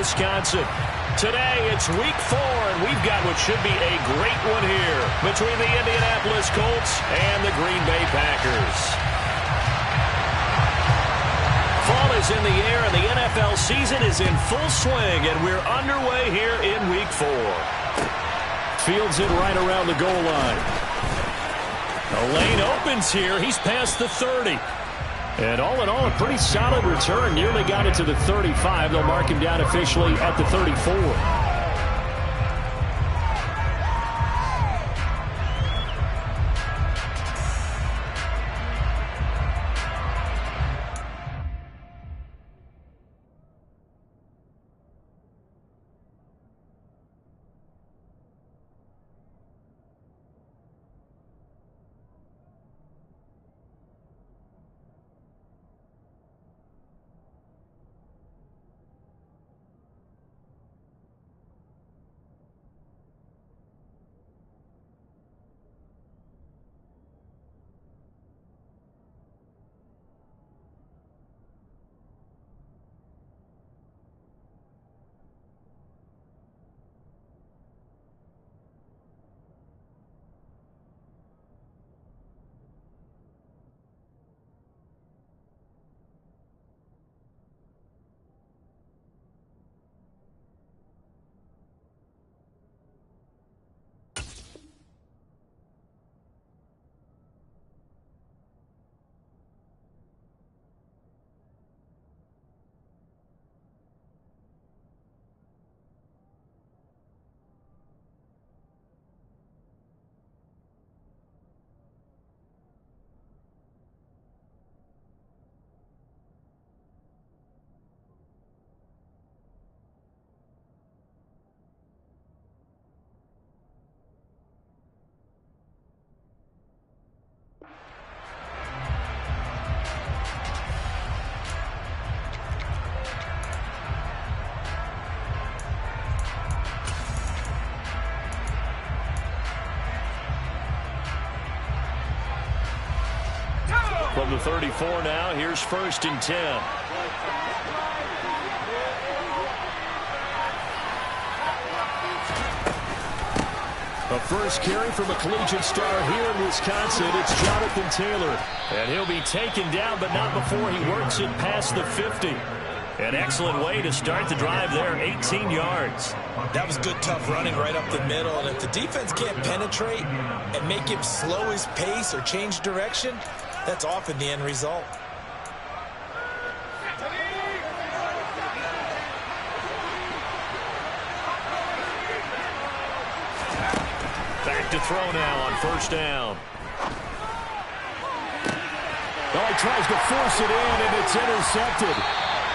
Wisconsin. Today, it's week 4, and we've got what should be a great one here between the Indianapolis Colts and the Green Bay Packers. Fall is in the air, and the NFL season is in full swing, and we're underway here in week 4. Fields it right around the goal line. The lane opens here. He's past the 30. And all in all, a pretty solid return. Nearly got it to the 35. They'll mark him down officially at the 34. From the 34 now, here's 1st and 10. A first carry from a collegiate star here in Wisconsin. It's Jonathan Taylor. And he'll be taken down, but not before he works it past the 50. An excellent way to start the drive there, 18 yards. That was good, tough running right up the middle. And if the defense can't penetrate and make him slow his pace or change direction, that's often the end result. Back to throw now on 1st down. Oh, he tries to force it in, and it's intercepted.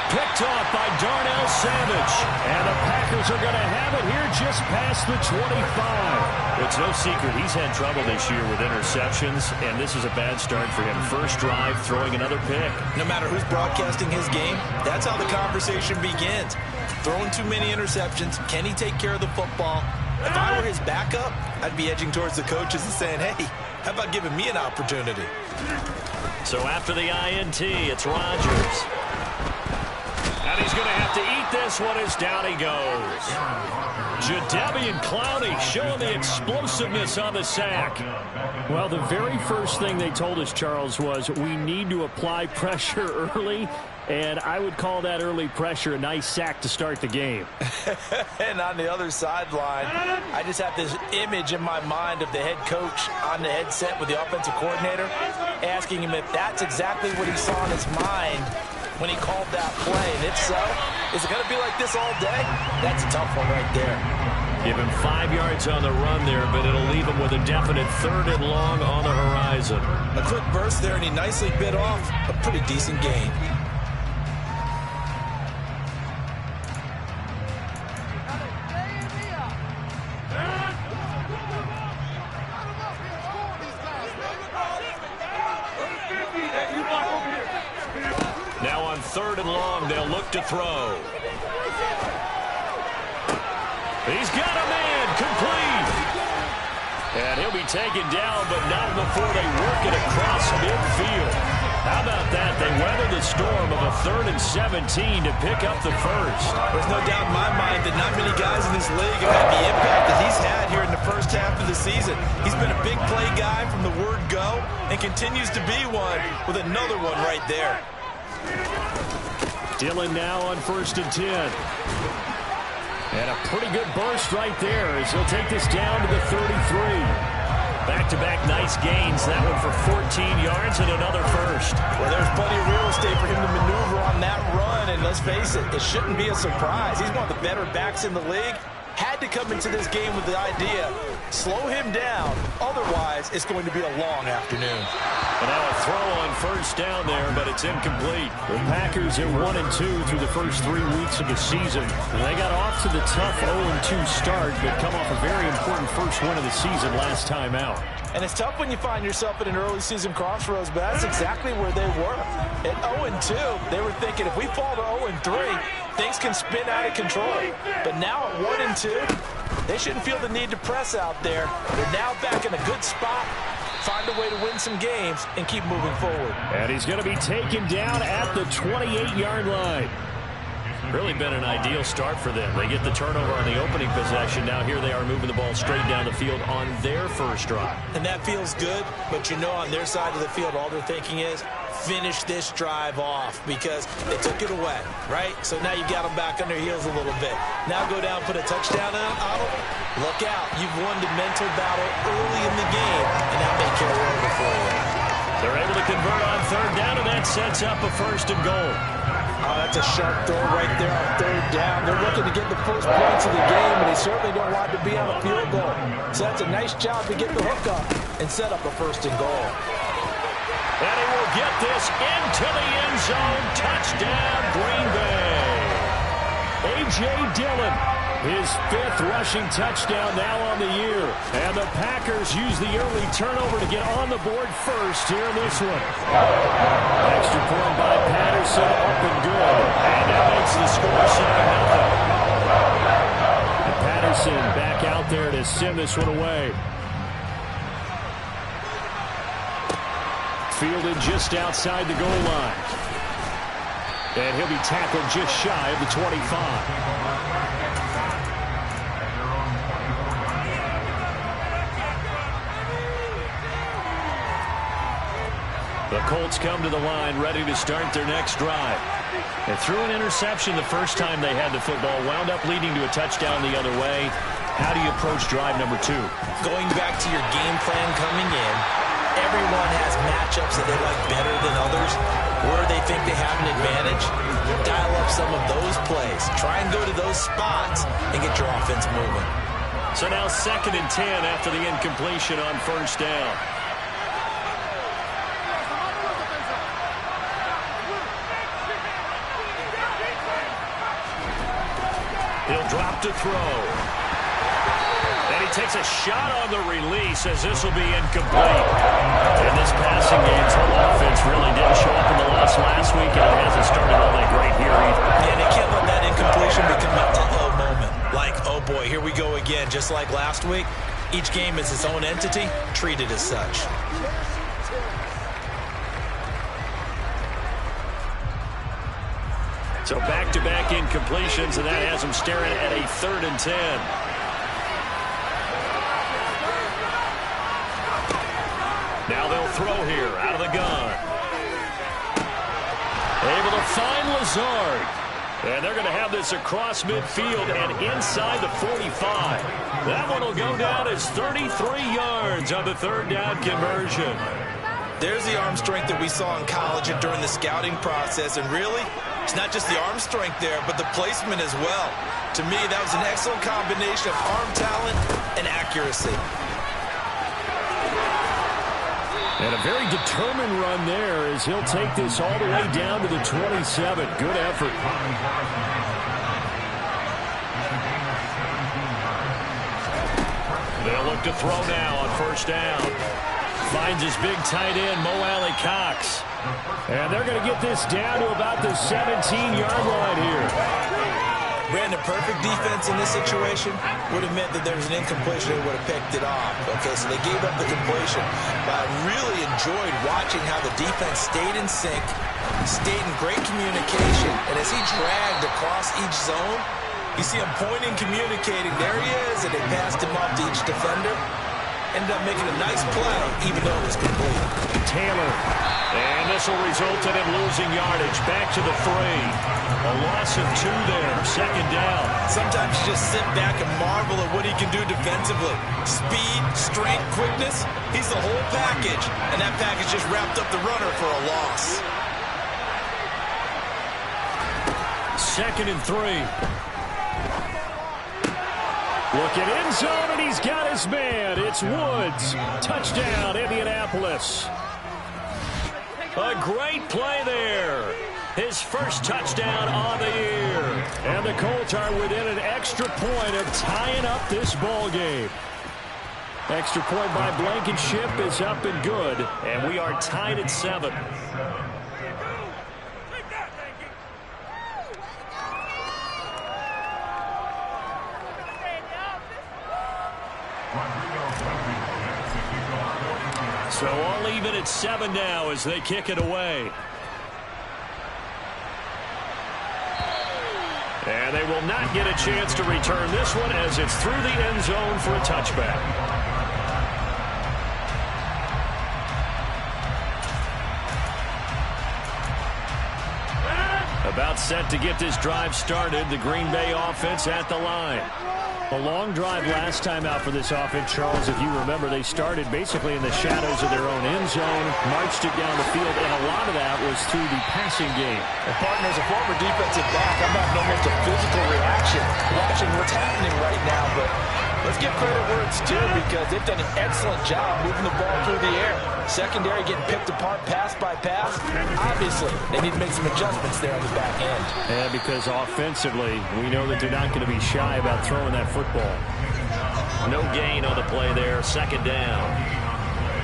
Picked off by Darnell Savage. And the Packers are going to have it here just past the 25. It's no secret he's had trouble this year with interceptions, and this is a bad start for him. First drive, throwing another pick. No matter who's broadcasting his game, that's how the conversation begins. Throwing too many interceptions. Can he take care of the football? If I were his backup, I'd be edging towards the coaches and saying, hey, how about giving me an opportunity? So after the INT, it's Rodgers. And he's going to have to eat this one as down he goes. Jadeveon Clowney showing the explosiveness on the sack. Well, the very first thing they told us, Charles, was we need to apply pressure early, and I would call that early pressure a nice sack to start the game. And on the other sideline, I just have this image in my mind of the head coach on the headset with the offensive coordinator, asking him if that's exactly what he saw in his mind when he called that play. And if so, is it going to be like this all day? That's a tough one right there. Give him 5 yards on the run there, but it'll leave him with a definite 3rd and long on the horizon. A quick burst there, and he nicely bit off a pretty decent gain. Now on 3rd and long, they'll look to throw. He's got a man, complete. And he'll be taken down, but not before they work it across midfield. How about that? They weathered the storm of a 3rd and 17 to pick up the first. There's no doubt in my mind that not many guys in this league have had the impact that he's had here in the first half of the season. He's been a big play guy from the word go and continues to be one with another one right there. Dillon now on 1st and 10. And a pretty good burst right there as he'll take this down to the 33. Back-to-back nice gains. That one for 14 yards and another first. Well, there's plenty of real estate for him to maneuver on that run, and let's face it, it shouldn't be a surprise. He's one of the better backs in the league. Had to come into this game with the idea, slow him down, otherwise it's going to be a long afternoon. And now a throw on 1st down there, but it's incomplete. The Packers are 1-2 through the first 3 weeks of the season. And they got off to the tough 0-2 start, but come off a very important first win of the season last time out. And it's tough when you find yourself at an early season crossroads, but that's exactly where they were. At 0-2, they were thinking if we fall to 0-3, things can spin out of control. But now at 1-2, they shouldn't feel the need to press out there. They're now back in a good spot, find a way to win some games, and keep moving forward. And he's going to be taken down at the 28-yard line. Really been an ideal start for them. They get the turnover on the opening possession. Now here they are moving the ball straight down the field on their first drive. And that feels good, but you know on their side of the field all they're thinking is finish this drive off because they took it away, right? So now you got them back on their heels a little bit. Now go down, put a touchdown on them. Look out. You've won the mental battle early in the game, and that may carry over for you. They're able to convert on 3rd down, and that sets up a 1st and goal. Oh, that's a sharp throw right there on 3rd down. They're looking to get the first points of the game, and they certainly don't want to be on a field goal. So that's a nice job to get the hook up and set up a 1st and goal. And he will get this into the end zone. Touchdown, Green Bay. A.J. Dillon, his 5th rushing touchdown now on the year. And the Packers use the early turnover to get on the board first here in this one. Extra point by Patterson, up and good. And that makes the score 7-0. And Patterson back out there to send this one away. Fielded just outside the goal line. And he'll be tackled just shy of the 25. The Colts come to the line ready to start their next drive. They threw an interception the first time they had the football, wound up leading to a touchdown the other way. How do you approach drive number 2? Going back to your game plan coming in, everyone has matchups that they like better than others, where they think they have an advantage. Dial up some of those plays. Try and go to those spots and get your offense moving. So now 2nd and 10 after the incompletion on 1st down. He'll drop to throw. And he takes a shot on the release as this will be incomplete. And this passing game's whole offense really didn't show up in the loss last week, and it hasn't started all that great here either. And they can't let that incompletion become an uh-oh moment. Like, oh boy, here we go again. Just like last week, each game is its own entity, treated as such. So back-to-back incompletions, and that has them staring at a 3rd and 10. Now they'll throw here out of the gun. Able to find Lazard. And they're going to have this across midfield and inside the 45. That one will go down as 33 yards on the 3rd down conversion. There's the arm strength that we saw in college and during the scouting process. And really, it's not just the arm strength there, but the placement as well. To me, that was an excellent combination of arm talent and accuracy. And a very determined run there as he'll take this all the way down to the 27. Good effort. They'll look to throw now on 1st down. Finds his big tight end, Mo Alley-Cox. And they're going to get this down to about the 17-yard line here. Brandon, perfect defense in this situation would have meant that there was an incompletion. They would have picked it off. Okay, so they gave up the completion. But I really enjoyed watching how the defense stayed in sync, stayed in great communication, and as he dragged across each zone, you see him pointing, communicating. There he is, and they passed him off to each defender. Ended up making a nice play, even though it was complete. Taylor. And this will result in him losing yardage. Back to the 3. A loss of 2 there. Second down. Sometimes you just sit back and marvel at what he can do defensively. Speed, strength, quickness. He's the whole package. And that package just wrapped up the runner for a loss. Second and 3. Look at end zone, and he's got his man. It's Woods. Touchdown, Indianapolis. A great play there. His first touchdown on the year. And the Colts are within an extra point of tying up this ball game. Extra point by Blankenship is up and good. And we are tied at 7. So all even at 7 now as they kick it away. And they will not get a chance to return this one as it's through the end zone for a touchback. About set to get this drive started. The Green Bay offense at the line. A long drive last time out for this offense, Charles. If you remember, they started basically in the shadows of their own end zone, marched it down the field, and a lot of that was through the passing game. And partner, as a former defensive back, I'm having almost a physical reaction watching what's happening right now. But let's give credit where it's due because they've done an excellent job moving the ball through the air. Secondary getting picked apart pass by pass. Obviously, they need to make some adjustments there on the back end. Yeah, because offensively, we know that they're not going to be shy about throwing that football. No gain on the play there. Second down.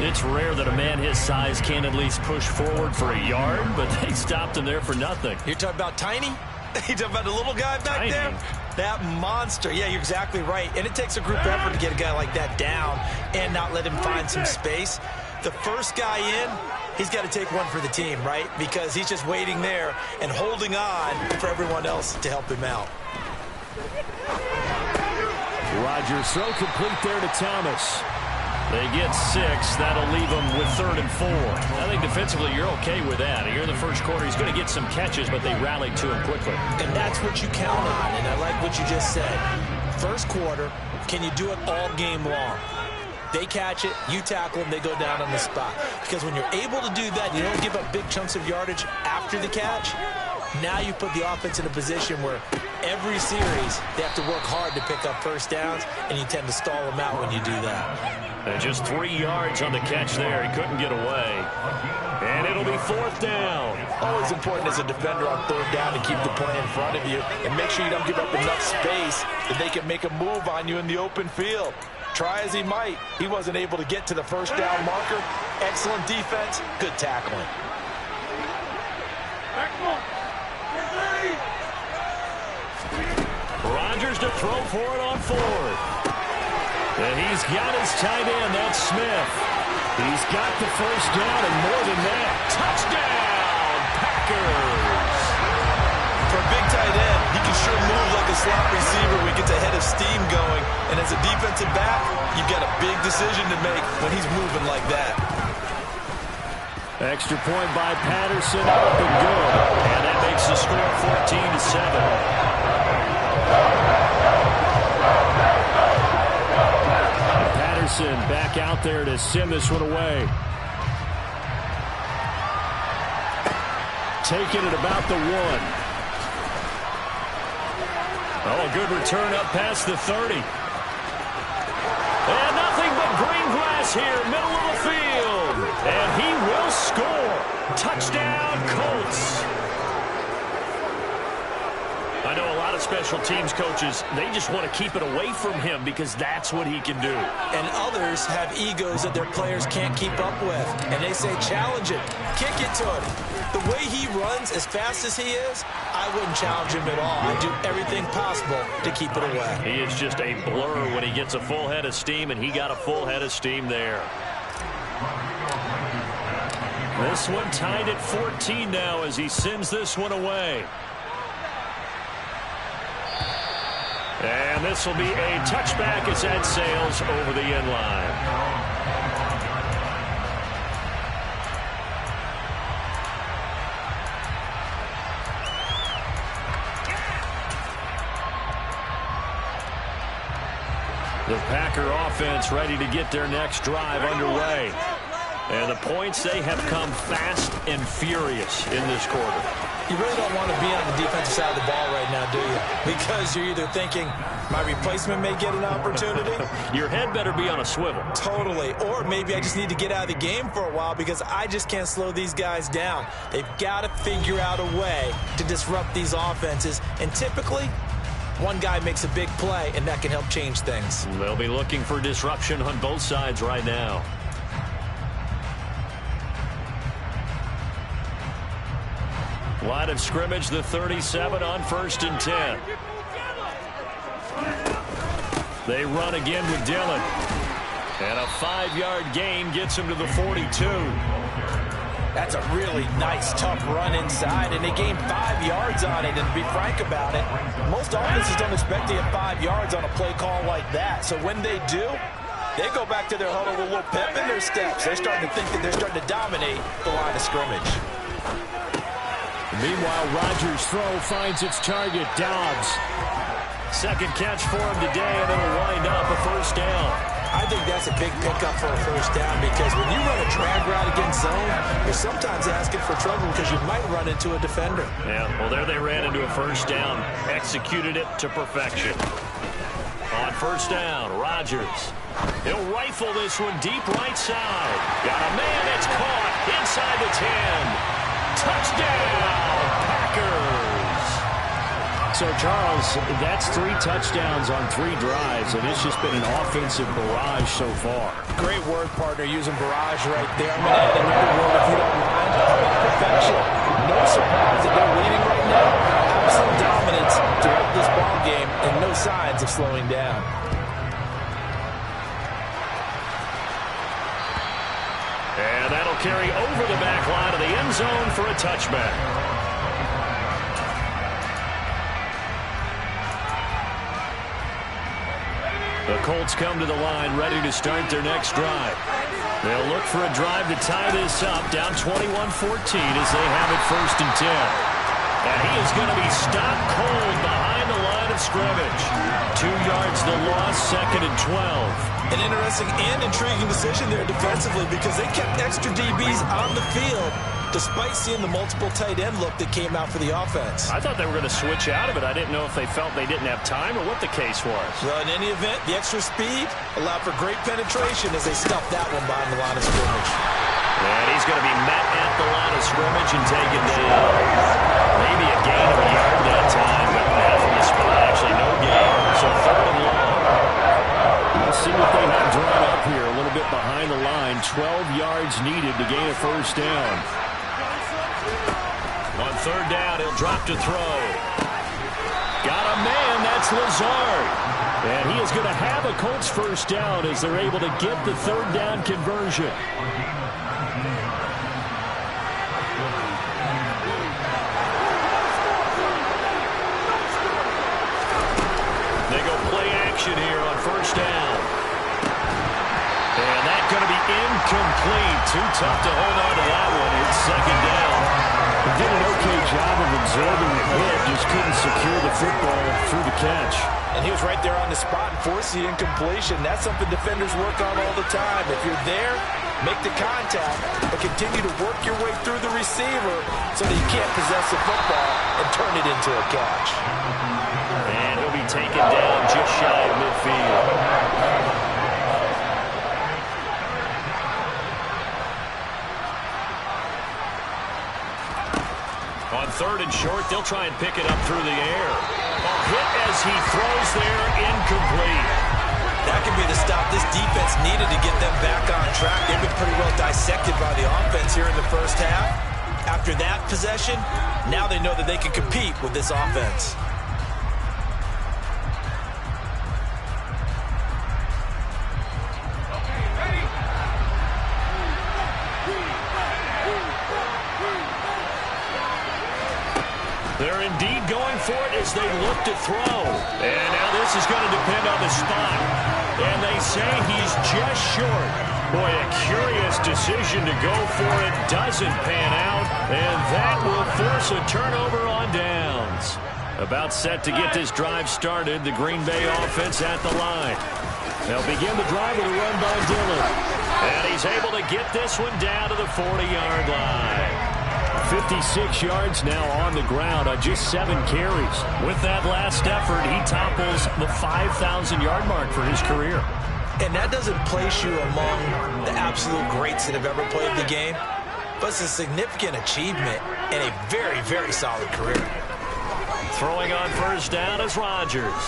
It's rare that a man his size can at least push forward for a yard, but they stopped him there for nothing. You're talking about Tiny? You talking about the little guy back there? That monster. Yeah, you're exactly right. And it takes a group effort to get a guy like that down and not let him find some space. The first guy in, he's got to take one for the team, right? Because he's just waiting there and holding on for everyone else to help him out. Rodgers throw complete there to Thomas. They get 6. That'll leave them with 3rd and 4. I think defensively you're okay with that. Here in the first quarter, he's going to get some catches, but they rallied to him quickly. And that's what you count on, and I like what you just said. First quarter, can you do it all game long? They catch it, you tackle them, they go down on the spot. Because when you're able to do that, you don't give up big chunks of yardage after the catch. Now you put the offense in a position where every series they have to work hard to pick up first downs, and you tend to stall them out when you do that. And just 3 yards on the catch there. He couldn't get away. And it'll be 4th down. Always important as a defender on 3rd down to keep the play in front of you and make sure you don't give up enough space that they can make a move on you in the open field. Try as he might, he wasn't able to get to the first down marker. Excellent defense, good tackling. Rodgers to throw for it on 4th. And he's got his tight end, that's Smith. He's got the first down and more than that. Touchdown, Packers. For a big tight end, he can sure move like a slot receiver when he gets a head of steam going. And as a defensive back, you've got a big decision to make when he's moving like that. Extra point by Patterson, up and good. And that makes the score 14-7. Patterson back out there to send this one away. Taking it about the 1. Oh, a good return up past the 30. And nothing but green grass here, middle of the field. And he will score. Touchdown, Colts. I know a lot of special teams coaches, they just want to keep it away from him because that's what he can do. And others have egos that their players can't keep up with. And they say, challenge it, kick it to him. The way he runs as fast as he is, I wouldn't challenge him at all. I'd do everything possible to keep it away. He is just a blur when he gets a full head of steam, and he got a full head of steam there. This one tied at 14 now as he sends this one away. And this will be a touchback as that sails over the end line. The Packer offense ready to get their next drive underway. And the points, they have come fast and furious in this quarter. You really don't want to be on the defensive side of the ball right now, do you? Because you're either thinking, my replacement may get an opportunity. Your head better be on a swivel. Totally. Or maybe I just need to get out of the game for a while because I just can't slow these guys down. They've got to figure out a way to disrupt these offenses. And typically, one guy makes a big play, and that can help change things. They'll be looking for disruption on both sides right now. Line of scrimmage, the 37 on 1st and 10. They run again with Dillon. And a 5-yard gain gets him to the 42. That's a really nice, tough run inside, and they gained 5 yards on it. And to be frank about it, most offenses don't expect to get 5 yards on a play call like that. So when they do, they go back to their huddle with a little pep in their steps. They're starting to think that they're starting to dominate the line of scrimmage. Meanwhile, Rodgers' throw finds its target, Dobbs. Second catch for him today, and it'll wind up a first down. I think that's a big pickup for a first down because when you run a drag route against zone, you're sometimes asking for trouble because you might run into a defender. Yeah, well, there they ran into a first down, executed it to perfection. On first down, Rodgers. He'll rifle this one deep right side. Got a man that's caught inside the 10. Touchdown, Packers. So, Charles, that's 3 touchdowns on 3 drives, and it's just been an offensive barrage so far. Great word, partner, using barrage right there. I'm going to add another word, if you don't mind. Perfection. No surprise that they're leading right now. Absolute dominance throughout this ball game, and no signs of slowing down. And that'll carry over the back line of the end zone for a touchback. The Colts come to the line ready to start their next drive. They'll look for a drive to tie this up, down 21-14 as they have it 1st and 10. And he is going to be stopped cold behind the line of scrimmage. 2 yards the loss, 2nd and 12. An interesting and intriguing decision there defensively because they kept extra DBs on the field despite seeing the multiple tight end look that came out for the offense. I thought they were going to switch out of it. I didn't know if they felt they didn't have time or what the case was. Well, in any event, the extra speed allowed for great penetration as they stuffed that one behind the line of scrimmage. And he's going to be met at the line of scrimmage and taken down. Maybe a gain of a yard that time, but not from the spot. Actually, no gain. So 3rd and long. Let's see what they have drawn up here. A little bit behind the line. 12 yards needed to gain a first down. On 3rd down, he'll drop to throw. Got a man. That's Lazard. And he is going to have a Colts first down as they're able to get the 3rd down conversion. Here on 1st down. And that's going to be incomplete. Too tough to hold on to that one. It's 2nd down. He did an okay job of absorbing the hit, just couldn't secure the football through the catch. And he was right there on the spot and forced the incompletion. That's something defenders work on all the time. If you're there, make the contact, but continue to work your way through the receiver so that you can't possess the football and turn it into a catch. And he'll be taken down just shy of midfield. On 3rd and short. They'll try and pick it up through the air. A hit as he throws there, incomplete. That could be the stop this defense needed to get them back on track. They've been pretty well dissected by the offense here in the first half. After that possession, now they know that they can compete with this offense. They're indeed going for it as they look to throw. And now this is going to depend on the spot. And they say he's just short. Boy, a curious decision to go for it. Doesn't pan out. And that will force a turnover on downs. About set to get this drive started. The Green Bay offense at the line. They'll begin the drive with a run by Dillon. And he's able to get this one down to the 40-yard line. 56 yards now on the ground on just 7 carries. With that last effort, he topples the 5,000-yard mark for his career. And that doesn't place you among the absolute greats that have ever played the game, but it's a significant achievement and a very, very solid career. Throwing on first down is Rodgers.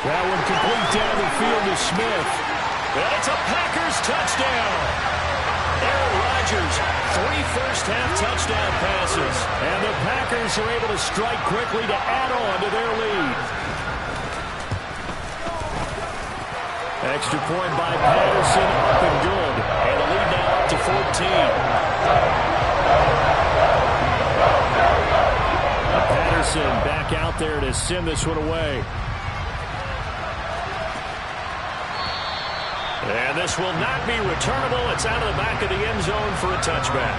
That one complete down the field to Smith. And it's a Packers touchdown. Aaron Rodgers, 3 first-half touchdown passes. And the Packers are able to strike quickly to add on to their lead. Extra point by Patterson, up and good. And the lead now up to 14. Patterson back out there to send this one away. And this will not be returnable. It's out of the back of the end zone for a touchback.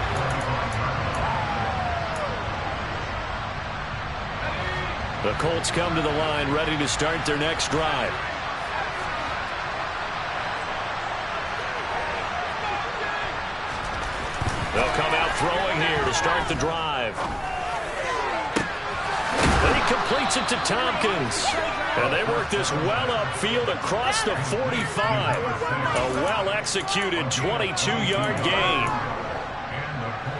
The Colts come to the line, ready to start their next drive. They'll come out throwing here to start the drive. And he completes it to Tompkins. And they work this well upfield across the 45. A well-executed 22-yard gain.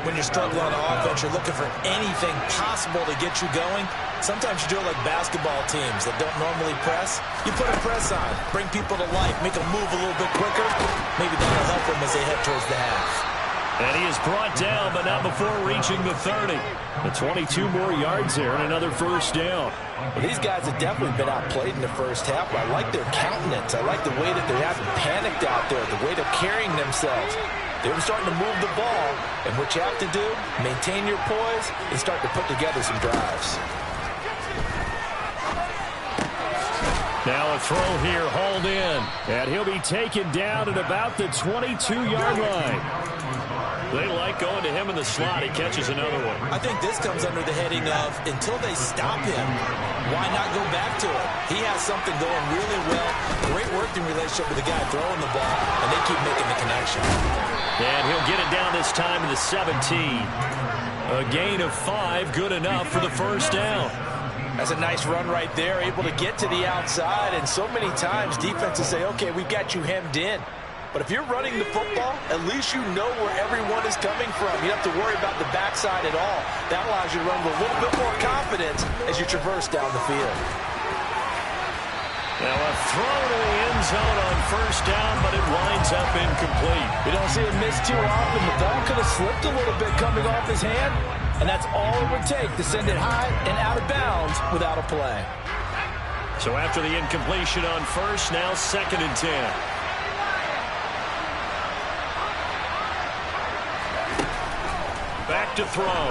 When you're struggling on offense, you're looking for anything possible to get you going. Sometimes you do it like basketball teams that don't normally press. You put a press on, bring people to life, make them move a little bit quicker. Maybe that'll help them as they head towards the half. And he is brought down, but not before reaching the 30. The 22 more yards there and another first down. Well, these guys have definitely been outplayed in the first half. I like their countenance. I like the way that they haven't panicked out there, the way they're carrying themselves. They're starting to move the ball. And what you have to do, maintain your poise and start to put together some drives. Now a throw here hauled in. And he'll be taken down at about the 22-yard line. They like going to him in the slot. He catches another one. I think this comes under the heading of until they stop him, why not go back to it? He has something going really well. Great working relationship with the guy throwing the ball, and they keep making the connection. And he'll get it down this time to the 17. A gain of 5, good enough for the first down. That's a nice run right there, able to get to the outside, and so many times defenses say, okay, we've got you hemmed in. But if you're running the football, at least you know where everyone is coming from. You don't have to worry about the backside at all. That allows you to run with a little bit more confidence as you traverse down the field. Now a throw to the end zone on first down, but it winds up incomplete. You don't see it miss too often. The ball could have slipped a little bit coming off his hand, and that's all it would take to send it high and out of bounds without a play. So after the incompletion on first, now 2nd and 10. Back to throw.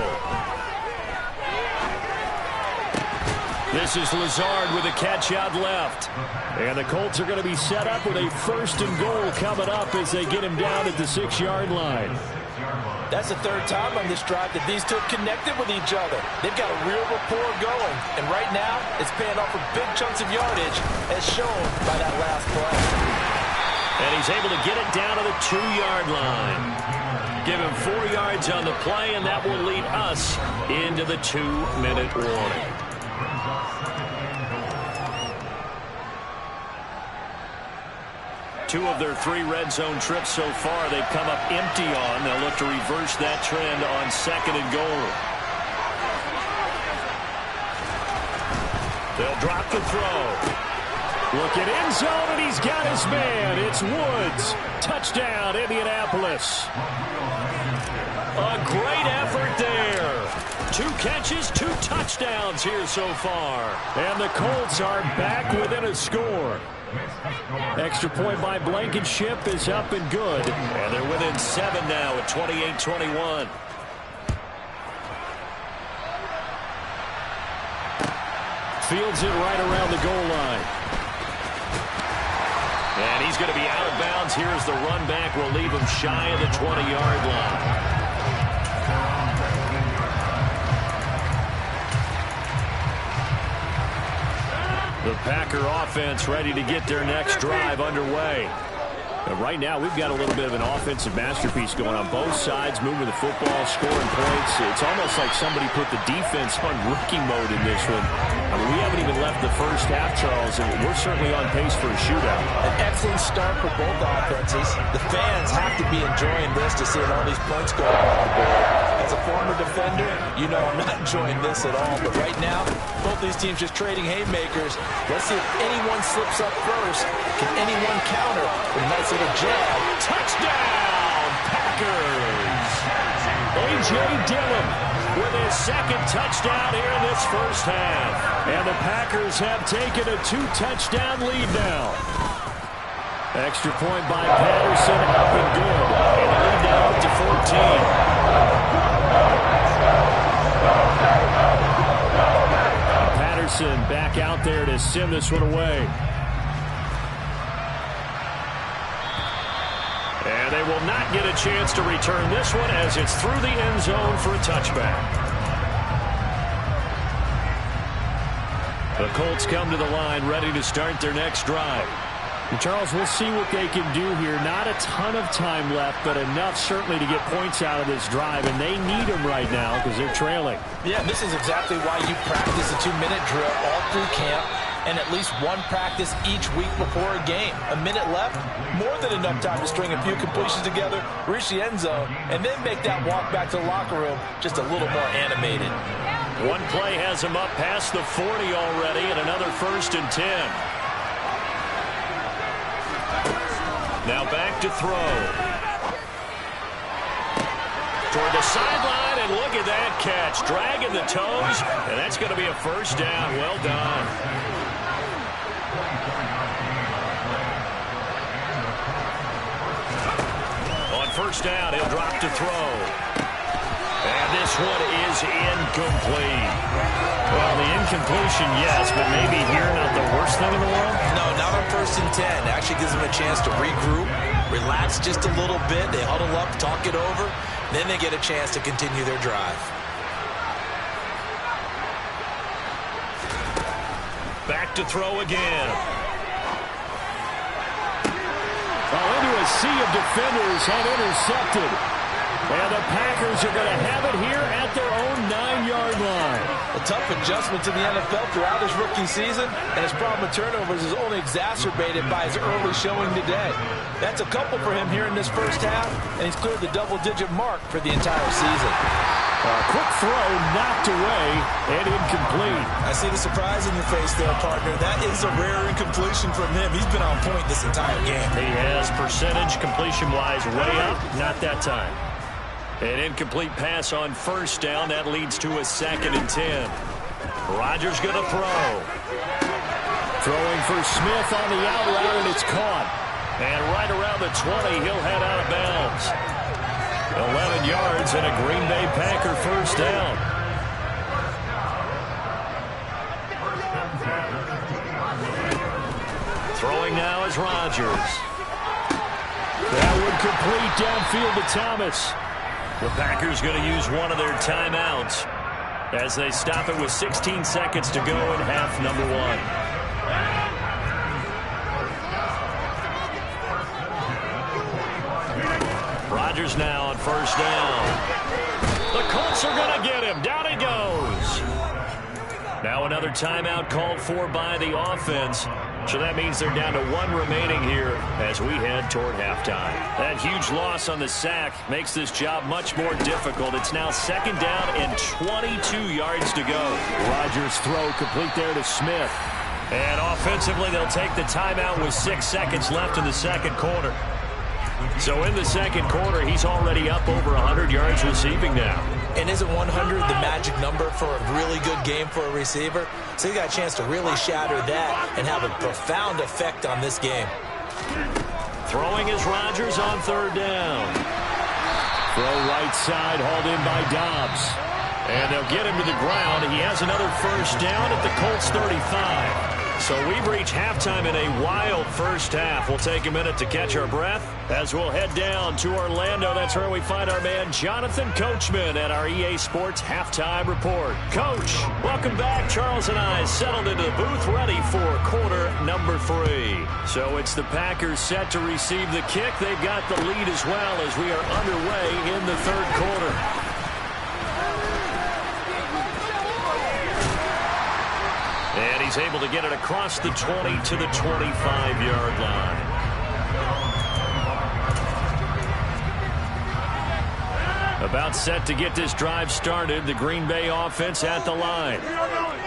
This is Lazard with a catch out left. And the Colts are going to be set up with a 1st and goal coming up as they get him down at the 6-yard line. That's the 3rd time on this drive that these two have connected with each other. They've got a real rapport going. And right now, it's paying off with big chunks of yardage as shown by that last play. And he's able to get it down to the 2-yard line. Give him 4 yards on the play, and that will lead us into the 2-minute warning. 2 of their 3 red zone trips so far they've come up empty on. They'll look to reverse that trend on 2nd and goal. They'll drop the throw. Look at end zone, and he's got his man. It's Woods. Touchdown, Indianapolis. A great effort there. 2 catches, 2 touchdowns here so far. And the Colts are back within a score. Extra point by Blankenship is up and good. And they're within 7 now at 28-21. Fields it right around the goal line. And he's going to be out of bounds here as the run back will leave him shy of the 20-yard line. The Packer offense ready to get their next drive underway. And right now, we've got a little bit of an offensive masterpiece going on both sides, moving the football, scoring points. It's almost like somebody put the defense on rookie mode in this one. I mean, we haven't even left the first half, Charles, and we're certainly on pace for a shootout. An excellent start for both offenses. The fans have to be enjoying this to see all these points go on the board. As a former defender, you know I'm not enjoying this at all. But right now, both these teams just trading haymakers. Let's see if anyone slips up first. Can anyone counter with a nice little jab? Touchdown, Packers! A.J. Dillon with his 2nd touchdown here in this first half. And the Packers have taken a 2-touchdown lead now. Extra point by Patterson, up and good. And the lead now up to 14. Patterson back out there to send this one away. And they will not get a chance to return this one as it's through the end zone for a touchback. The Colts come to the line ready to start their next drive. And Charles, we'll see what they can do here. Not a ton of time left, but enough certainly to get points out of this drive, and they need them right now because they're trailing. Yeah, this is exactly why you practice a 2-minute drill all through camp and at least 1 practice each week before a game. A minute left, more than enough time to string a few completions together, reach the end zone, and then make that walk back to the locker room just a little more animated. One play has him up past the 40 already, and another 1st and 10. Now back to throw. Toward the sideline, and look at that catch. Dragging the toes, and that's going to be a 1st down. Well done. On 1st down, he'll drop to throw. And this one is incomplete. Well, the incompletion, yes, but maybe here not the worst thing in the world? No, not on 1st and 10. Actually gives them a chance to regroup, relax just a little bit. They huddle up, talk it over. Then they get a chance to continue their drive. Back to throw again. Well, into a sea of defenders and intercepted. And the Packers are going to have it here at their own 9-yard line. A tough adjustment to the NFL throughout his rookie season, and his problem with turnovers is only exacerbated by his early showing today. That's a couple for him here in this first half, and he's cleared the double-digit mark for the entire season. Quick throw knocked away and incomplete. I see the surprise in your face there, partner. That is a rare incompletion from him. He's been on point this entire game. He has percentage completion-wise way up, not that time. An incomplete pass on 1st down. That leads to a 2nd and 10. Rodgers going to throw. Throwing for Smith on the out route, and it's caught. And right around the 20, he'll head out of bounds. 11 yards and a Green Bay Packer 1st down. Throwing now is Rodgers. That would complete downfield to Thomas. The Packers going to use one of their timeouts as they stop it with 16 seconds to go in half number 1. Rodgers now on 1st down. The Colts are going to get him. Down he goes. Now So another timeout called for by the offense. So that means they're down to 1 remaining here as we head toward halftime. That huge loss on the sack makes this job much more difficult. It's now 2nd down and 22 yards to go. Rodgers' throw complete there to Smith. And offensively, they'll take the timeout with 6 seconds left in the second quarter. So in the second quarter, he's already up over 100 yards receiving now. And isn't 100 the magic number for a really good game for a receiver? So he got a chance to really shatter that and have a profound effect on this game. Throwing is Rodgers on 3rd down. Throw right side, hauled in by Dobbs. And they'll get him to the ground. He has another 1st down at the Colts 35. So we've reached halftime in a wild first half. We'll take a minute to catch our breath as we'll head down to Orlando. That's where we find our man Jonathan Coachman at our EA Sports Halftime Report. Coach, welcome back. Charles and I settled into the booth ready for quarter number 3. So it's the Packers set to receive the kick. They've got the lead as well as we are underway in the 3rd quarter. And he's able to get it across the 20 to the 25-yard line. About set to get this drive started. The Green Bay offense at the line.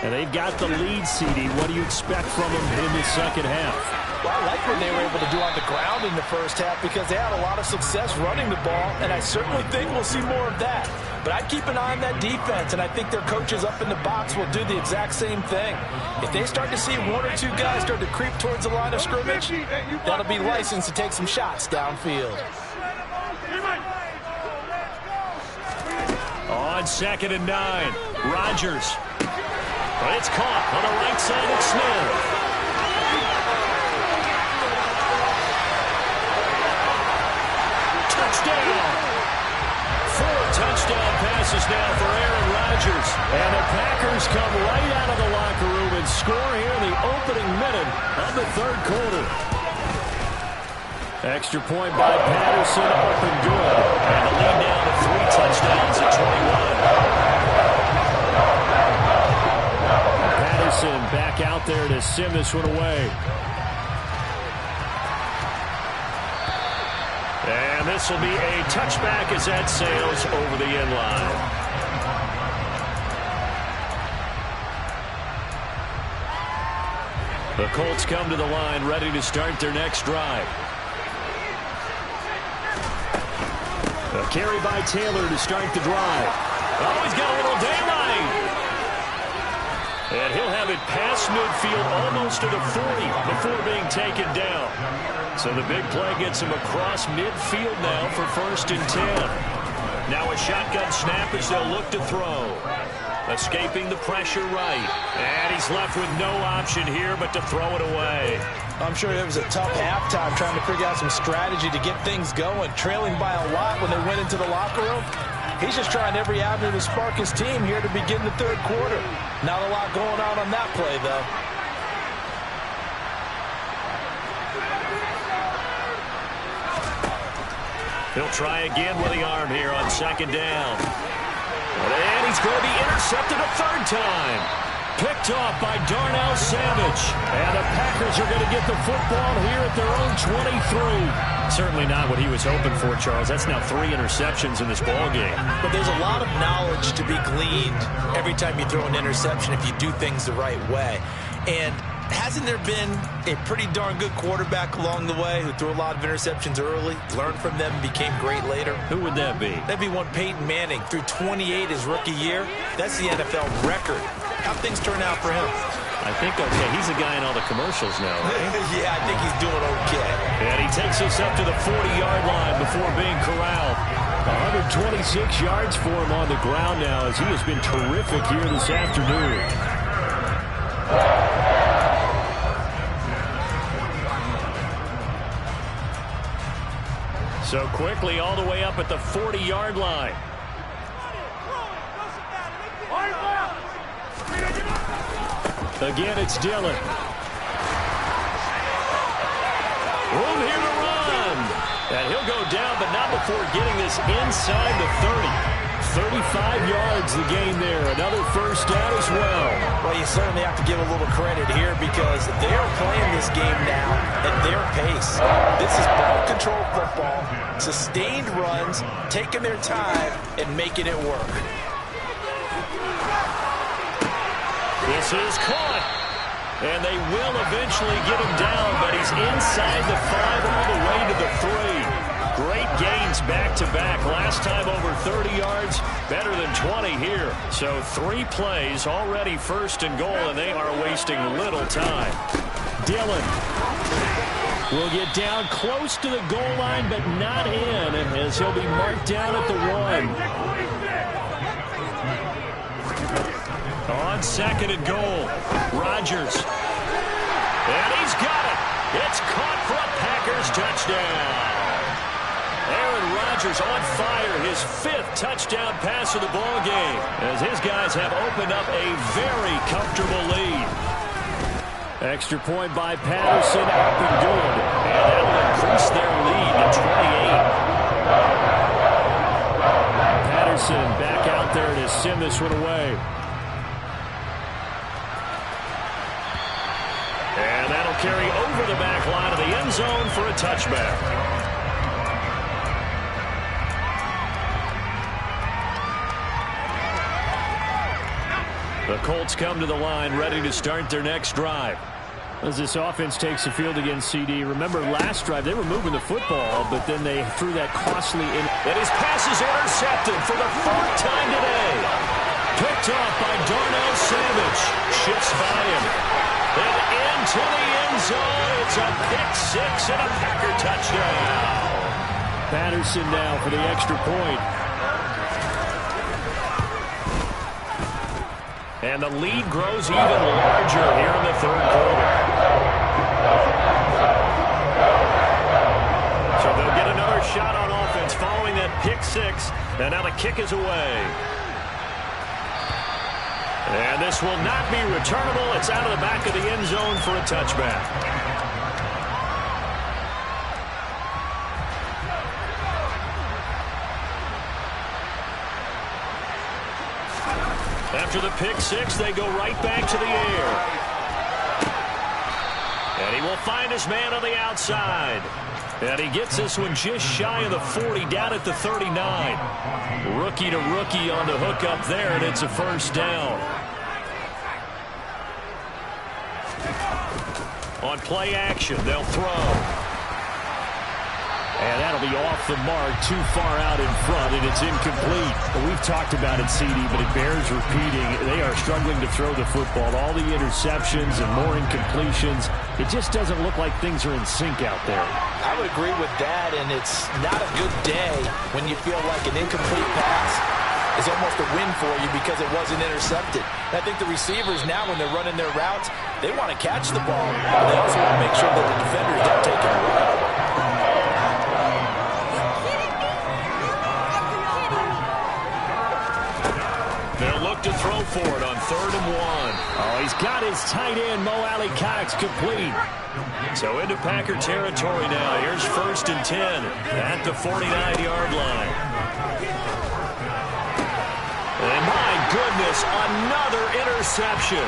And they've got the lead, CD. What do you expect from them in the second half? Well, I like what they were able to do on the ground in the first half because they had a lot of success running the ball, and I certainly think we'll see more of that. But I'd keep an eye on that defense, and I think their coaches up in the box will do the exact same thing. If they start to see 1 or 2 guys start to creep towards the line of scrimmage, that'll be licensed to take some shots downfield. On 2nd and 9, Rodgers. But it's caught on the right side of Smith. Touchdown. 4 touchdown passes now for Aaron Rodgers. And the Packers come right out of the locker room and score here in the opening minute of the 3rd quarter. Extra point by Patterson, up and good. And the lead now to 3 touchdowns at 21. Patterson back out there to send this one away. And this will be a touchback as that sails over the end line. The Colts come to the line ready to start their next drive. A carry by Taylor to start the drive. Oh, he's got a little daylight. And he'll have it past midfield almost to the 40 before being taken down. So the big play gets him across midfield now for 1st and 10. Now a shotgun snap as they'll look to throw. Escaping the pressure right. And he's left with no option here but to throw it away. I'm sure it was a tough halftime trying to figure out some strategy to get things going, trailing by a lot when they went into the locker room. He's just trying every avenue to spark his team here to begin the 3rd quarter. Not a lot going on that play, though. He'll try again with the arm here on 2nd down. And he's going to be intercepted a 3rd time. Picked off by Darnell Savage. And the Packers are going to get the football here at their own 23. Certainly not what he was hoping for, Charles. That's now 3 interceptions in this ballgame. But there's a lot of knowledge to be gleaned every time you throw an interception if you do things the right way. And hasn't there been a pretty darn good quarterback along the way who threw a lot of interceptions early, learned from them, and became great later? Who would that be? That'd be one Peyton Manning. Threw 28 his rookie year. That's the NFL record. How'd things turn out for him? I think okay. He's a guy in all the commercials now, right? Yeah, I think he's doing okay. And he takes us up to the 40-yard line before being corralled. 126 yards for him on the ground now as he has been terrific here this afternoon. So quickly all the way up at the 40-yard line. Again, it's Dillon. Room here to run. And he'll go down, but not before getting this inside the 30. 35 yards the gain there. Another 1st down as well. Well, you certainly have to give a little credit here because they're playing this game now at their pace. This is ball control football, sustained runs, taking their time and making it work. This is caught. And they will eventually get him down, but he's inside the 5 all the way to the 3. Great gains back-to-back. Last time over 30 yards, better than 20 here. So 3 plays, already first and goal, and they are wasting little time. Dillon will get down close to the goal line, but not in, as he'll be marked down at the 1. On second and goal, Rodgers. And he's got it. It's caught for a Packers touchdown. Aaron Rodgers on fire, his 5th touchdown pass of the ball game, as his guys have opened up a very comfortable lead. Extra point by Patterson, up and good. And that'll increase their lead to 28. Patterson back out there to send this one away. And that'll carry over the back line of the end zone for a touchback. The Colts come to the line, ready to start their next drive. As this offense takes the field against CD, remember last drive they were moving the football, but then they threw that costly in. And his pass is intercepted for the 4th time today. Picked off by Darnell Savage. Shifts by him. And into the end zone. It's a pick 6 and a Packer touchdown. Patterson now for the extra point. And the lead grows even larger here in the 3rd quarter. So they'll get another shot on offense following that pick 6. And now the kick is away. And this will not be returnable. It's out of the back of the end zone for a touchback. After the pick 6, they go right back to the air. And he will find his man on the outside. And he gets this one just shy of the 40, down at the 39. Rookie to rookie on the hook up there, and it's a first down. On play action, they'll throw. And that'll be off the mark, too far out in front, and it's incomplete. Well, we've talked about it, CD, but it bears repeating. They are struggling to throw the football. All the interceptions and more incompletions. It just doesn't look like things are in sync out there. I would agree with that, and it's not a good day when you feel like an incomplete pass is almost a win for you because it wasn't intercepted. And I think the receivers now, when they're running their routes, they want to catch the ball, but they also want to make sure that the defenders don't take it away. They'll look to throw for it on 3rd and 1. Oh, he's got his tight end, Mo Alley Cox, complete. So into Packer territory now. Here's 1st and 10 at the 49-yard line. And my goodness, another interception.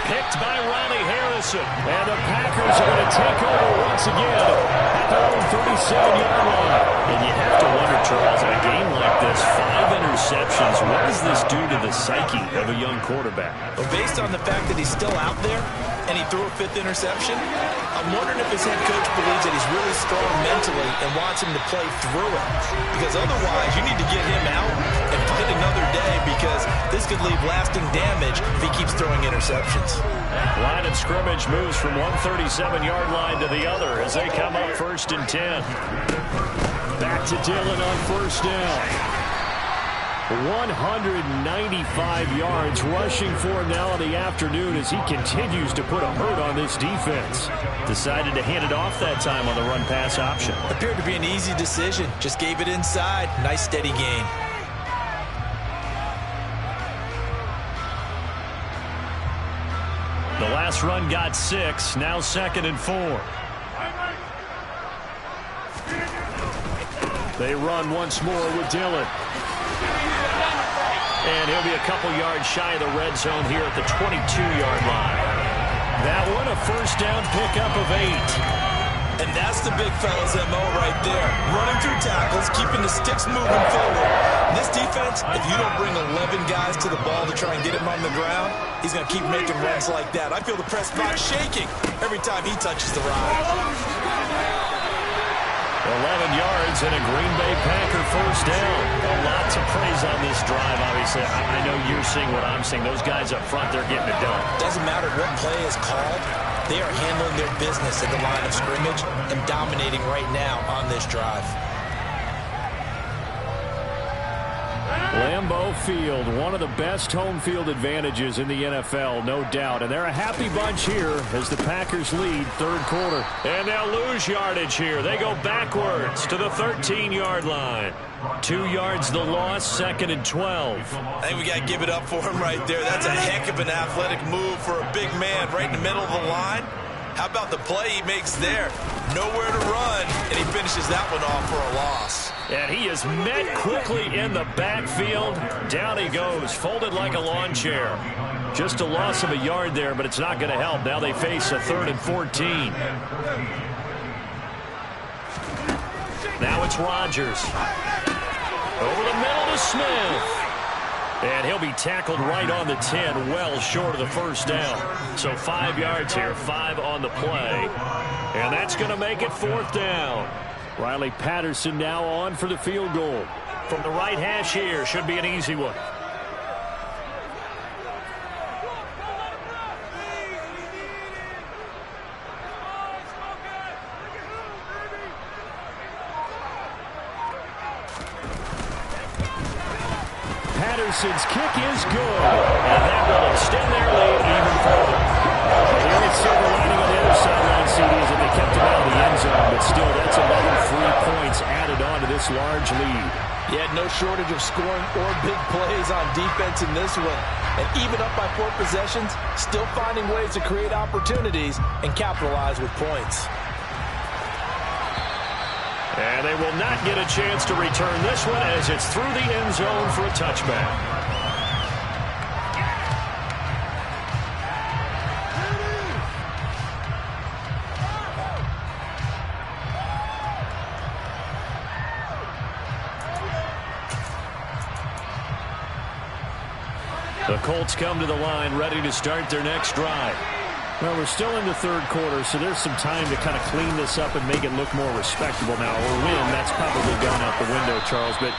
Picked by Ronnie Harrison. And the Packers are going to take over once again at their own 37-yard line. And you have to wonder, Charles, in a game like this, 5 interceptions, what does this do to the psyche of a young quarterback? Well, based on the fact that he's still out there and he threw a 5th interception, I'm wondering if his head coach believes that he's really strong mentally and wants him to play through it. Because otherwise, you need to get him out and fight another day because this could leave lasting damage if he keeps throwing interceptions. Line of scrimmage moves from one 37-yard line to the other as they come up 1st and 10. Back to Dillon on 1st down. 195 yards rushing for him now in the afternoon as he continues to put a hurt on this defense. Decided to hand it off that time on the run-pass option. Appeared to be an easy decision. Just gave it inside. Nice steady gain. The last run got 6. Now 2nd and 4. They run once more with Dillon. And he'll be a couple yards shy of the red zone here at the 22-yard line. That one, a first down pickup of 8. And that's the big fella's MO right there. Running through tackles, keeping the sticks moving forward. In this defense, if you don't bring 11 guys to the ball to try and get him on the ground, he's going to keep making runs like that. I feel the press box shaking every time he touches the ride. 11 yards and a Green Bay Packer first down. Lots of praise on this drive, obviously. I know you're seeing what I'm seeing. Those guys up front, they're getting it done. Doesn't matter what play is called. They are handling their business at the line of scrimmage and dominating right now on this drive. Lambeau Field, one of the best home field advantages in the NFL, no doubt. And they're a happy bunch here as the Packers lead third quarter. And they'll lose yardage here. They go backwards to the 13-yard line. 2 yards the loss, second and 12. I think we got to give it up for him right there. That's a heck of an athletic move for a big man right in the middle of the line. How about the play he makes there? Nowhere to run, and he finishes that one off for a loss. And he is met quickly in the backfield. Down he goes, folded like a lawn chair. Just a loss of a yard there, but it's not going to help. Now they face a 3rd and 14. Now it's Rodgers. Over the middle to Smith. And he'll be tackled right on the 10, well short of the first down. So 5 yards here, 5 on the play. And that's going to make it 4th down. Riley Patterson now on for the field goal. From the right hash here, should be an easy one. Patterson's kick is good. And that will extend their lead even further. The only silver lining on the other sideline, CD, is that they kept him out of the end zone. But still, that's another 3 points added on to this large lead. Yeah, no shortage of scoring or big plays on defense in this one. And even up by 4 possessions, still finding ways to create opportunities and capitalize with points. And they will not get a chance to return this one as it's through the end zone for a touchback. The Colts come to the line ready to start their next drive. Well, we're still in the third quarter, so there's some time to kind of clean this up and make it look more respectable now. Or win, that's probably gone out the window, Charles. But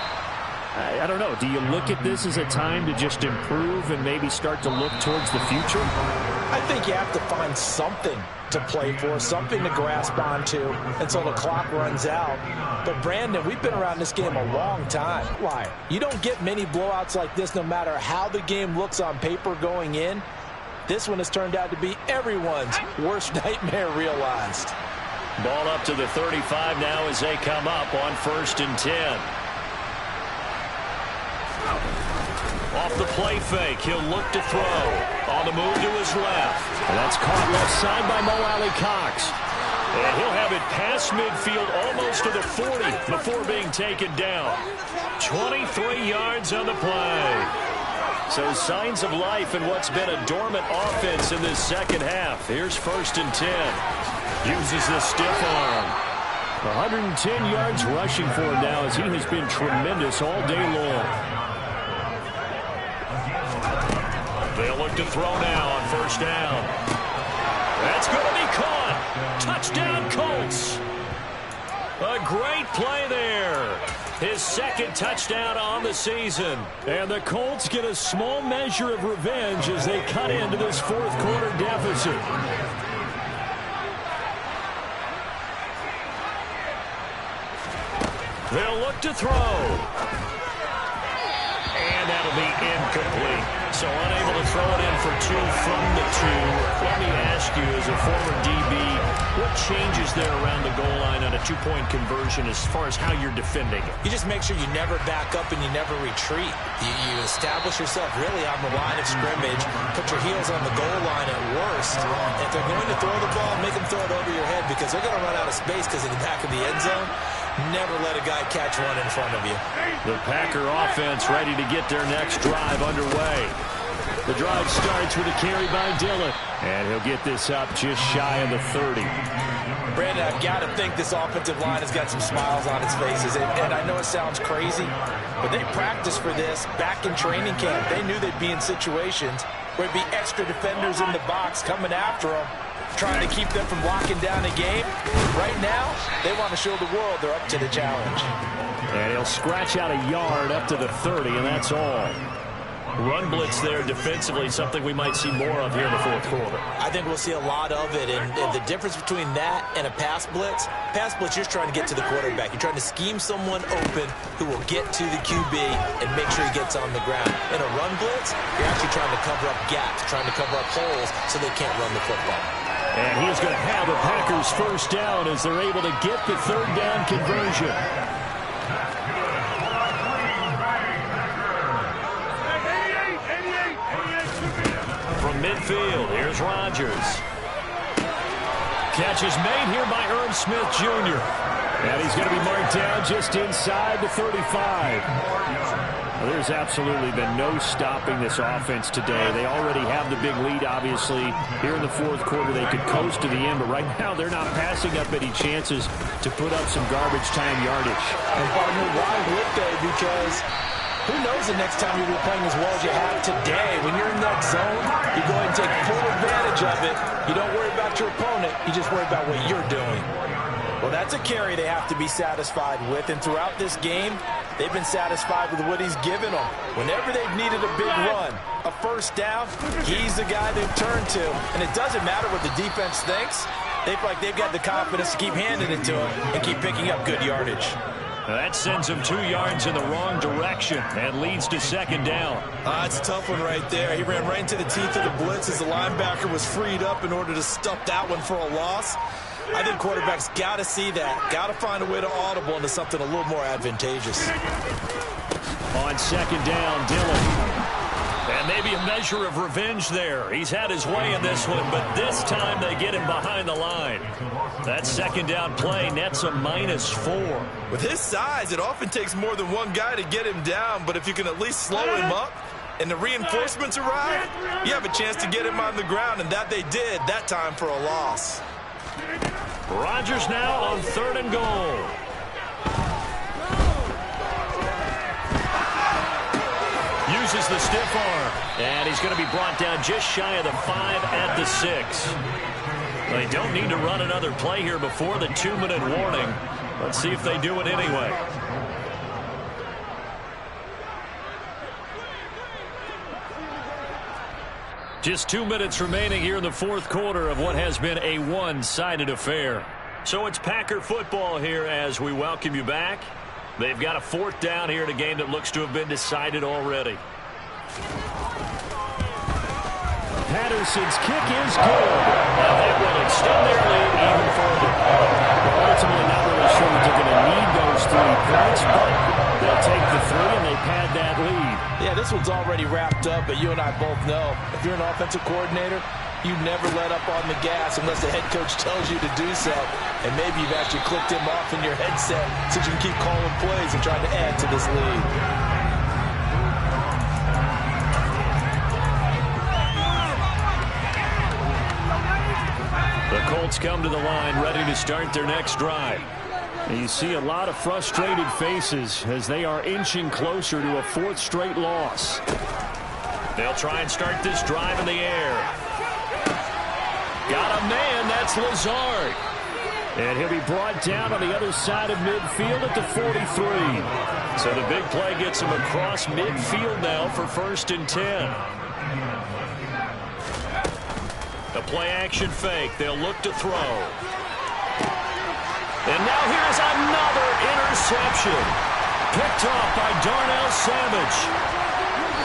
I don't know. Do you look at this as a time to just improve and maybe start to look towards the future? I think you have to find something to play for, something to grasp onto until the clock runs out. But, Brandon, we've been around this game a long time. Why? You don't get many blowouts like this no matter how the game looks on paper going in. This one has turned out to be everyone's worst nightmare realized. Ball up to the 35 now as they come up on 1st and 10. Off the play fake, he'll look to throw. On the move to his left. And that's caught left side by Mo Alley-Cox. And he'll have it past midfield almost to the 40 before being taken down. 23 yards on the play. So signs of life in what's been a dormant offense in this second half. Here's 1st and 10. Uses the stiff arm. 110 yards rushing for him now as he has been tremendous all day long. They'll look to throw now on 1st down. That's going to be caught. Touchdown, Colts. A great play there. His 2nd touchdown on the season. And the Colts get a small measure of revenge as they cut into this 4th quarter deficit. They'll look to throw. And that'll be incomplete. So unable to throw it in for 2 from the 2. Let me ask you, as a former DB, what changes there around the goal line on a 2-point conversion as far as how you're defending it? You just make sure you never back up and you never retreat. You establish yourself really on the line of scrimmage, put your heels on the goal line at worst. If they're going to throw the ball, make them throw it over your head because they're going to run out of space because of the back of the end zone. Never let a guy catch one in front of you. The Packer offense ready to get their next drive underway. The drive starts with a carry by Dillon. And he'll get this up just shy of the 30. Brandon, I've got to think this offensive line has got some smiles on its faces. And I know it sounds crazy, but they practiced for this back in training camp. They knew they'd be in situations where it'd be extra defenders in the box coming after them, trying to keep them from locking down a game. Right now, they want to show the world they're up to the challenge. And he'll scratch out a yard up to the 30, and that's all. Run blitz there defensively, something we might see more of here in the fourth quarter. I think we'll see a lot of it, and the difference between that and a pass blitz, you're just trying to get to the quarterback. You're trying to scheme someone open who will get to the QB and make sure he gets on the ground. In a run blitz, you're actually trying to cover up gaps, trying to cover up holes so they can't run the football. And he's going to have the Packers first down as they're able to get the third down conversion. From midfield, here's Rodgers. Catch is made here by Irv Smith Jr. And he's going to be marked down just inside the 35. Well, there's absolutely been no stopping this offense today. They already have the big lead, obviously. Here in the fourth quarter, they could coast to the end, but right now they're not passing up any chances to put up some garbage time yardage. And partner, why would they? Because who knows the next time you'll be playing as well as you have today. When you're in that zone, you go ahead and take full advantage of it. You don't worry about your opponent. You just worry about what you're doing. Well, that's a carry they have to be satisfied with. And throughout this game, they've been satisfied with what he's given them. Whenever they've needed a big run, a first down, he's the guy they've turned to. And it doesn't matter what the defense thinks. They feel like they've got the confidence to keep handing it to him and keep picking up good yardage. That sends him 2 yards in the wrong direction and leads to second down. It's a tough one right there. He ran right into the teeth of the blitz as the linebacker was freed up in order to stuff that one for a loss. I think quarterbacks got to see that. Got to find a way to audible into something a little more advantageous. On second down, Dillon. And maybe a measure of revenge there. He's had his way in this one, but this time they get him behind the line. That second down play nets a -4. With his size, it often takes more than one guy to get him down, but if you can at least slow him up and the reinforcements arrive, you have a chance to get him on the ground, and that they did that time for a loss. Rodgers now on 3rd and goal. Uses the stiff arm, and he's going to be brought down just shy of the 5 at the 6. They don't need to run another play here before the 2-minute warning. Let's see if they do it anyway. Just 2 minutes remaining here in the fourth quarter of what has been a one-sided affair. So it's Packer football here as we welcome you back. They've got a 4th down here in a game that looks to have been decided already. Patterson's kick is good. And that will extend their lead even further. Well, ultimately not really sure that they're going to need those 3 points, but they'll take the 3 and they pad that lead. Yeah, this one's already wrapped up, but you and I both know if you're an offensive coordinator, you never let up on the gas unless the head coach tells you to do so. And maybe you've actually clicked him off in your headset so you can keep calling plays and trying to add to this lead. The Colts come to the line ready to start their next drive. And you see a lot of frustrated faces as they are inching closer to a 4th straight loss. They'll try and start this drive in the air. Got a man, that's Lazard. And he'll be brought down on the other side of midfield at the 43. So the big play gets him across midfield now for 1st and 10. A play-action fake. They'll look to throw. And now here's another interception. Picked off by Darnell Savage.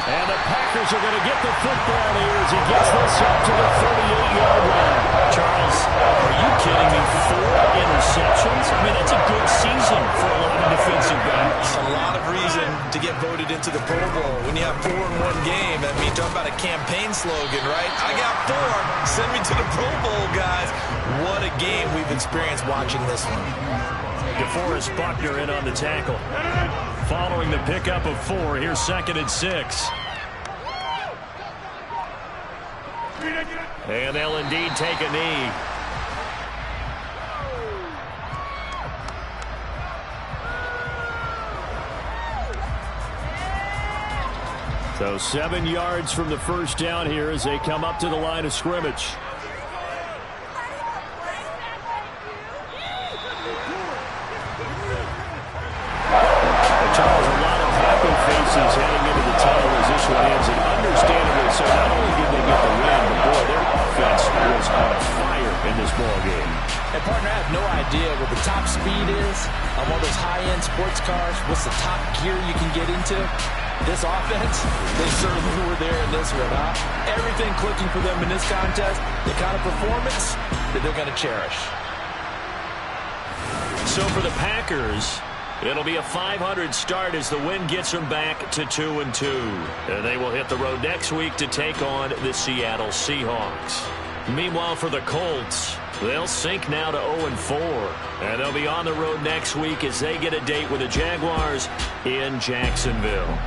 And the Packers are going to get the football here as he gets this up to the 38-yard line. Charles, are you kidding me? 4 interceptions? I mean, that's a good season for a lot of defensive backs. A lot of reason to get voted into the Pro Bowl. When you have 4 in one game, I mean, talk about a campaign slogan, right? I got 4. Send me to the Pro Bowl, guys. What a game we've experienced watching this one. DeForest Buckner in on the tackle. Following the pickup of 4, here's 2nd and 6. And they'll indeed take a knee. So 7 yards from the first down here as they come up to the line of scrimmage. Charles, a lot of happy faces heading into the tunnel as this one ends, and understandably so. Not only did they get the win, but boy, their offense was on fire in this ball game. And partner, I have no idea what the top speed is on one of those high-end sports cars. What's the top gear you can get into? This offense, they certainly were there in this one, huh? Everything clicking for them in this contest, the kind of performance that they're going to cherish. So for the Packers, it'll be a .500 start as the win gets them back to 2-2. And they will hit the road next week to take on the Seattle Seahawks. Meanwhile, for the Colts, they'll sink now to 0-4. And they'll be on the road next week as they get a date with the Jaguars in Jacksonville.